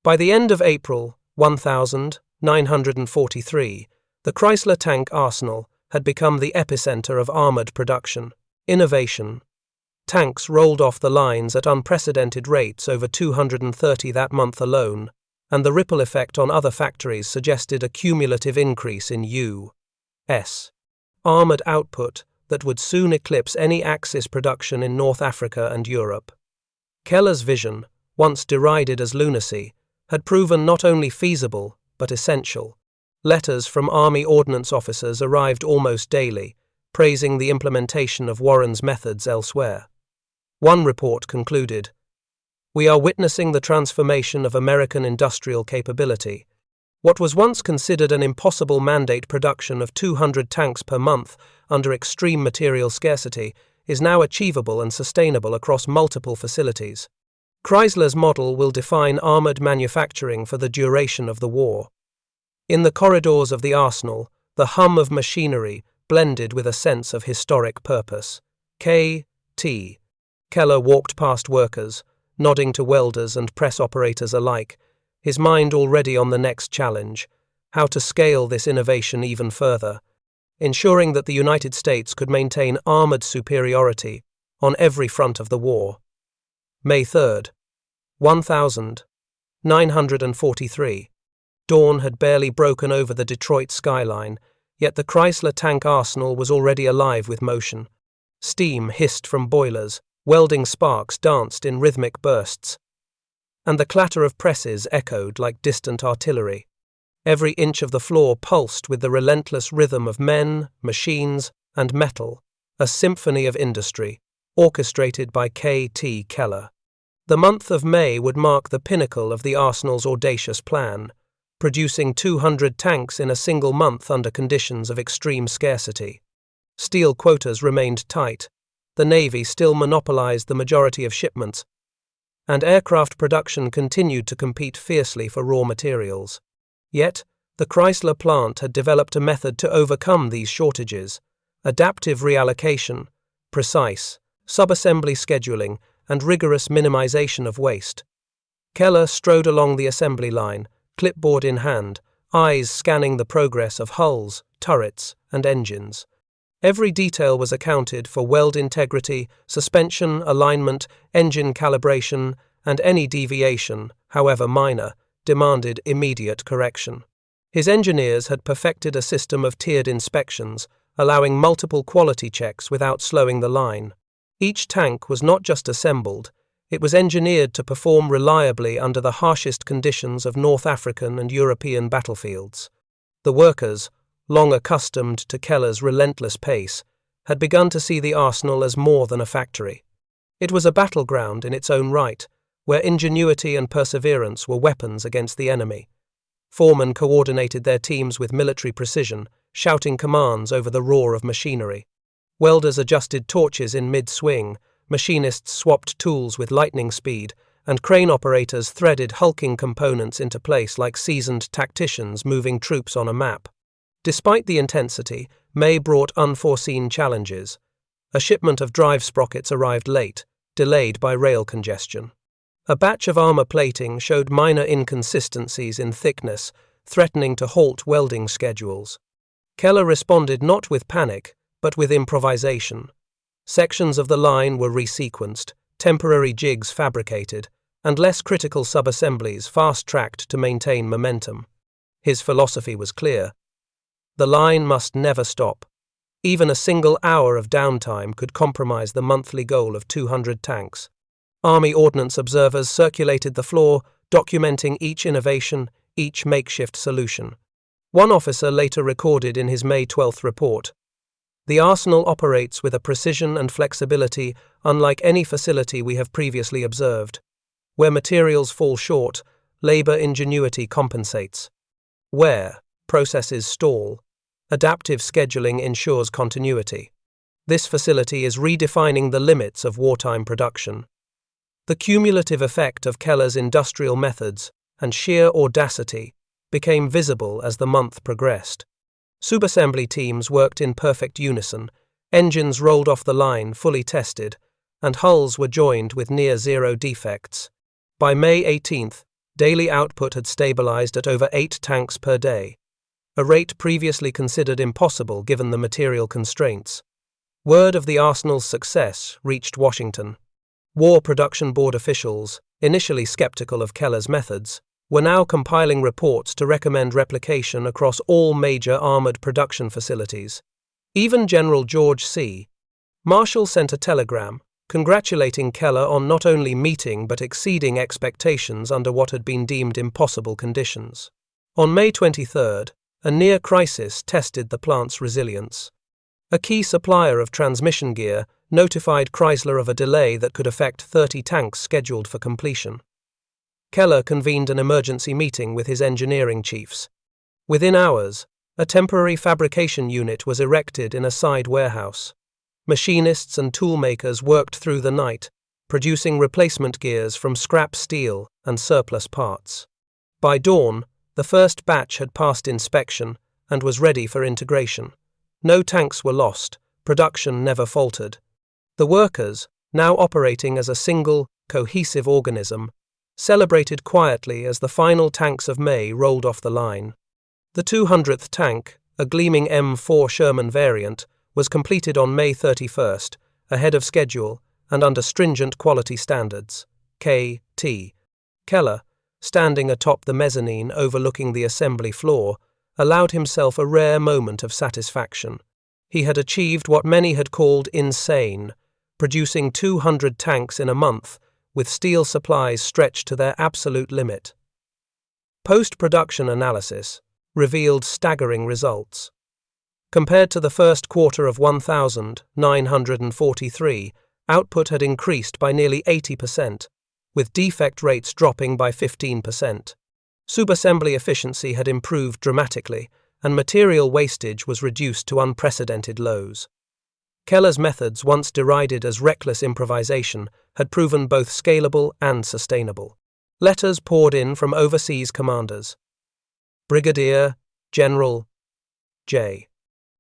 By the end of April 1943, the Chrysler tank arsenal had become the epicenter of armored production. Innovation. Tanks rolled off the lines at unprecedented rates, over 230 that month alone, and the ripple effect on other factories suggested a cumulative increase in U.S. armored output that would soon eclipse any Axis production in North Africa and Europe. Keller's vision, once derided as lunacy, had proven not only feasible but essential. Letters from Army ordnance officers arrived almost daily, praising the implementation of Warren's methods elsewhere. One report concluded, "We are witnessing the transformation of American industrial capability. What was once considered an impossible mandate production of 200 tanks per month under extreme material scarcity is now achievable and sustainable across multiple facilities." Chrysler's model will define armored manufacturing for the duration of the war. In the corridors of the arsenal, the hum of machinery blended with a sense of historic purpose. K.T. Keller walked past workers, nodding to welders and press operators alike, his mind already on the next challenge, how to scale this innovation even further, ensuring that the United States could maintain armored superiority on every front of the war. May 3, 1943. Dawn had barely broken over the Detroit skyline, yet the Chrysler tank arsenal was already alive with motion. Steam hissed from boilers, welding sparks danced in rhythmic bursts, and the clatter of presses echoed like distant artillery. Every inch of the floor pulsed with the relentless rhythm of men, machines, and metal, a symphony of industry, orchestrated by K.T. Keller. The month of May would mark the pinnacle of the arsenal's audacious plan, producing 200 tanks in a single month under conditions of extreme scarcity. Steel quotas remained tight, the Navy still monopolized the majority of shipments, and aircraft production continued to compete fiercely for raw materials. Yet, the Chrysler plant had developed a method to overcome these shortages: adaptive reallocation, precise subassembly scheduling, and rigorous minimization of waste. Keller strode along the assembly line, clipboard in hand, eyes scanning the progress of hulls, turrets, and engines. Every detail was accounted for: weld integrity, suspension, alignment, engine calibration, and any deviation, however minor, demanded immediate correction. His engineers had perfected a system of tiered inspections, allowing multiple quality checks without slowing the line. Each tank was not just assembled, it was engineered to perform reliably under the harshest conditions of North African and European battlefields. The workers, long accustomed to Keller's relentless pace, had begun to see the arsenal as more than a factory. It was a battleground in its own right, where ingenuity and perseverance were weapons against the enemy. Foremen coordinated their teams with military precision, shouting commands over the roar of machinery. Welders adjusted torches in mid-swing, machinists swapped tools with lightning speed, and crane operators threaded hulking components into place like seasoned tacticians moving troops on a map. Despite the intensity, May brought unforeseen challenges. A shipment of drive sprockets arrived late, delayed by rail congestion. A batch of armor plating showed minor inconsistencies in thickness, threatening to halt welding schedules. Keller responded not with panic, but with improvisation. Sections of the line were resequenced, temporary jigs fabricated, and less critical subassemblies fast-tracked to maintain momentum. His philosophy was clear. The line must never stop. Even a single hour of downtime could compromise the monthly goal of 200 tanks. Army ordnance observers circulated the floor, documenting each innovation, each makeshift solution. One officer later recorded in his May 12th report, "The arsenal operates with a precision and flexibility unlike any facility we have previously observed. Where materials fall short, labor ingenuity compensates. Where processes stall, adaptive scheduling ensures continuity. This facility is redefining the limits of wartime production." The cumulative effect of Keller's industrial methods and sheer audacity became visible as the month progressed. Subassembly teams worked in perfect unison, engines rolled off the line fully tested, and hulls were joined with near-zero defects. By May 18th, daily output had stabilized at over 8 tanks per day, a rate previously considered impossible given the material constraints. Word of the arsenal's success reached Washington. War Production Board officials, initially skeptical of Keller's methods, were now compiling reports to recommend replication across all major armored production facilities. Even General George C. Marshall sent a telegram, congratulating Keller on not only meeting but exceeding expectations under what had been deemed impossible conditions. On May 23rd, a near crisis tested the plant's resilience. A key supplier of transmission gear notified Chrysler of a delay that could affect 30 tanks scheduled for completion. Keller convened an emergency meeting with his engineering chiefs. Within hours, a temporary fabrication unit was erected in a side warehouse. Machinists and toolmakers worked through the night, producing replacement gears from scrap steel and surplus parts. By dawn, the first batch had passed inspection and was ready for integration. No tanks were lost, production never faltered. The workers, now operating as a single, cohesive organism, celebrated quietly as the final tanks of May rolled off the line. The 200th tank, a gleaming M4 Sherman variant, was completed on May 31st, ahead of schedule and under stringent quality standards. K.T. Keller, standing atop the mezzanine overlooking the assembly floor, allowed himself a rare moment of satisfaction. He had achieved what many had called insane, producing 200 tanks in a month, with steel supplies stretched to their absolute limit. Post-production analysis revealed staggering results. Compared to the first quarter of 1943, output had increased by nearly 80%, with defect rates dropping by 15%. Subassembly efficiency had improved dramatically, and material wastage was reduced to unprecedented lows. Keller's methods, once derided as reckless improvisation, had proven both scalable and sustainable. Letters poured in from overseas commanders. Brigadier General J.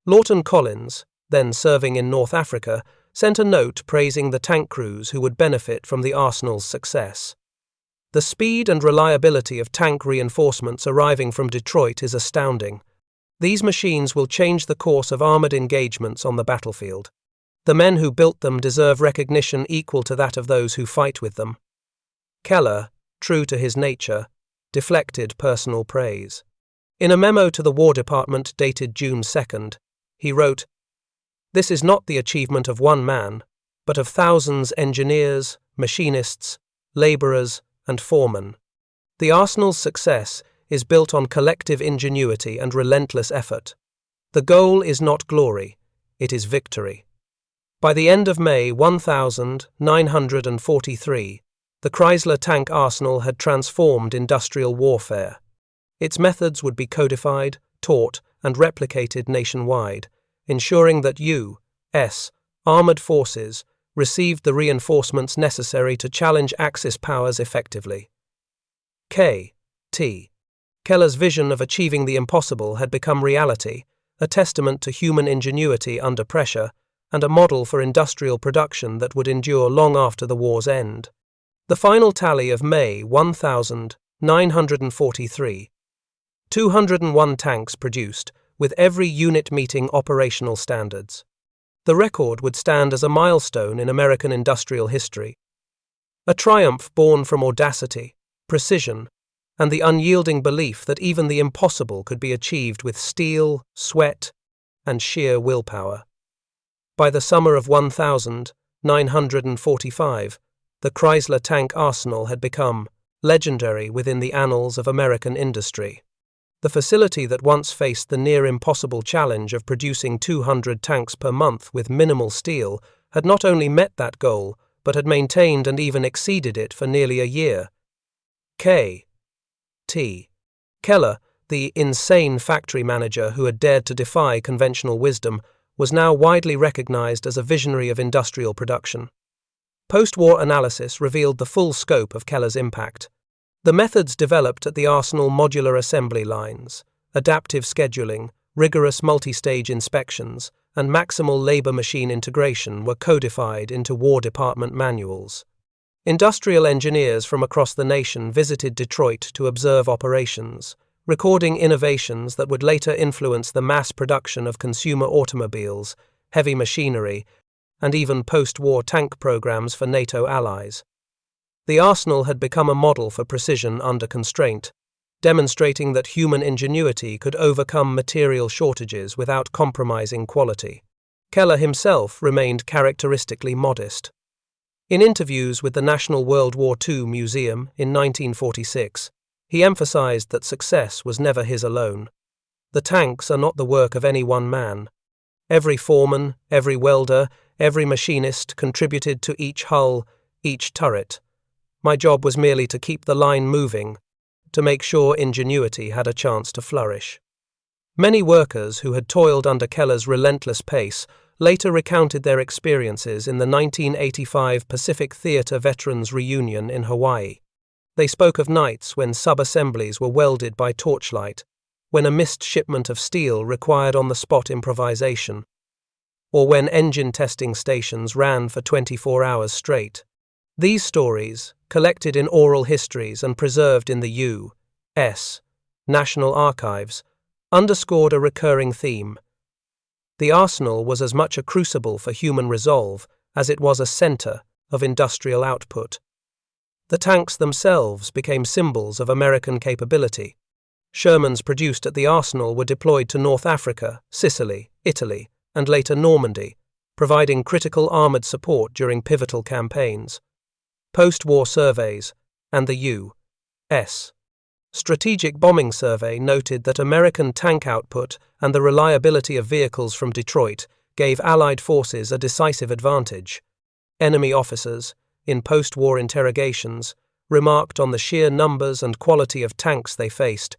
Lawton Collins, then serving in North Africa, sent a note praising the tank crews who would benefit from the arsenal's success. The speed and reliability of tank reinforcements arriving from Detroit is astounding. These machines will change the course of armored engagements on the battlefield. The men who built them deserve recognition equal to that of those who fight with them. Keller, true to his nature, deflected personal praise. In a memo to the War Department dated June 2nd, he wrote, "This is not the achievement of one man, but of thousands engineers, machinists, laborers, and foremen. The arsenal's success is built on collective ingenuity and relentless effort. The goal is not glory, it is victory." By the end of May 1943, The Chrysler tank arsenal had transformed industrial warfare. Its methods would be codified, taught, and replicated nationwide, ensuring that U.S. armored forces received the reinforcements necessary to challenge Axis powers effectively. K.T. Keller's vision of achieving the impossible had become reality, a testament to human ingenuity under pressure, and a model for industrial production that would endure long after the war's end. The final tally of May 1943. 201 tanks produced, with every unit meeting operational standards. The record would stand as a milestone in American industrial history. A triumph born from audacity, precision, and the unyielding belief that even the impossible could be achieved with steel, sweat, and sheer willpower. By the summer of 1945, the Chrysler tank arsenal had become legendary within the annals of American industry. The facility that once faced the near-impossible challenge of producing 200 tanks per month with minimal steel had not only met that goal, but had maintained and even exceeded it for nearly a year. K.T. Keller, the insane factory manager who had dared to defy conventional wisdom, was now widely recognized as a visionary of industrial production. Post-war analysis revealed the full scope of Keller's impact. The methods developed at the Arsenal modular assembly lines, adaptive scheduling, rigorous multi-stage inspections, and maximal labor-machine integration were codified into War Department manuals. Industrial engineers from across the nation visited Detroit to observe operations, recording innovations that would later influence the mass production of consumer automobiles, heavy machinery, and even post-war tank programs for NATO allies. The arsenal had become a model for precision under constraint, demonstrating that human ingenuity could overcome material shortages without compromising quality. Keller himself remained characteristically modest. In interviews with the National World War II Museum in 1946, he emphasized that success was never his alone. The tanks are not the work of any one man. Every foreman, every welder, every machinist contributed to each hull, each turret. My job was merely to keep the line moving, to make sure ingenuity had a chance to flourish. Many workers who had toiled under Keller's relentless pace later recounted their experiences in the 1985 Pacific Theater Veterans Reunion in Hawaii. They spoke of nights when sub-assemblies were welded by torchlight, when a missed shipment of steel required on-the-spot improvisation, or when engine testing stations ran for 24 hours straight. These stories, collected in oral histories and preserved in the U.S. National Archives, underscored a recurring theme. The arsenal was as much a crucible for human resolve as it was a center of industrial output. The tanks themselves became symbols of American capability. Shermans produced at the arsenal were deployed to North Africa, Sicily, Italy, and later Normandy, providing critical armored support during pivotal campaigns. Post-war surveys and the U.S. Strategic Bombing Survey noted that American tank output and the reliability of vehicles from Detroit gave Allied forces a decisive advantage. Enemy officers, in post-war interrogations, remarked on the sheer numbers and quality of tanks they faced,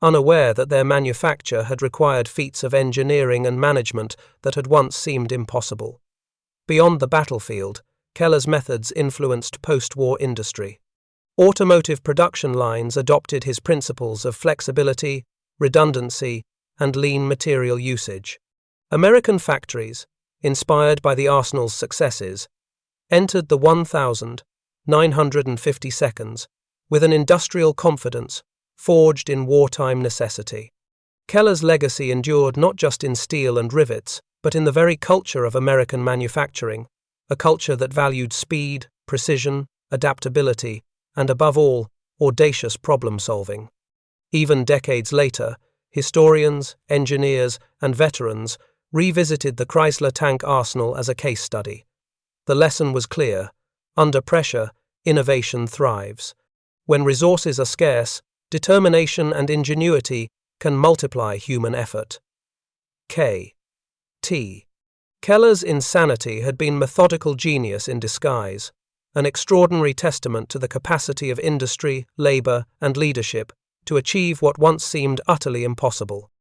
unaware that their manufacture had required feats of engineering and management that had once seemed impossible. Beyond the battlefield, Keller's methods influenced post-war industry. Automotive production lines adopted his principles of flexibility, redundancy, and lean material usage. American factories, inspired by the arsenal's successes, entered the 1952 with an industrial confidence forged in wartime necessity. Keller's legacy endured not just in steel and rivets, but in the very culture of American manufacturing, a culture that valued speed, precision, adaptability, and above all, audacious problem-solving. Even decades later, historians, engineers, and veterans revisited the Chrysler tank arsenal as a case study. The lesson was clear: under pressure, innovation thrives. When resources are scarce, determination and ingenuity can multiply human effort. K.T. Keller's insanity had been methodical genius in disguise, an extraordinary testament to the capacity of industry, labor, and leadership to achieve what once seemed utterly impossible.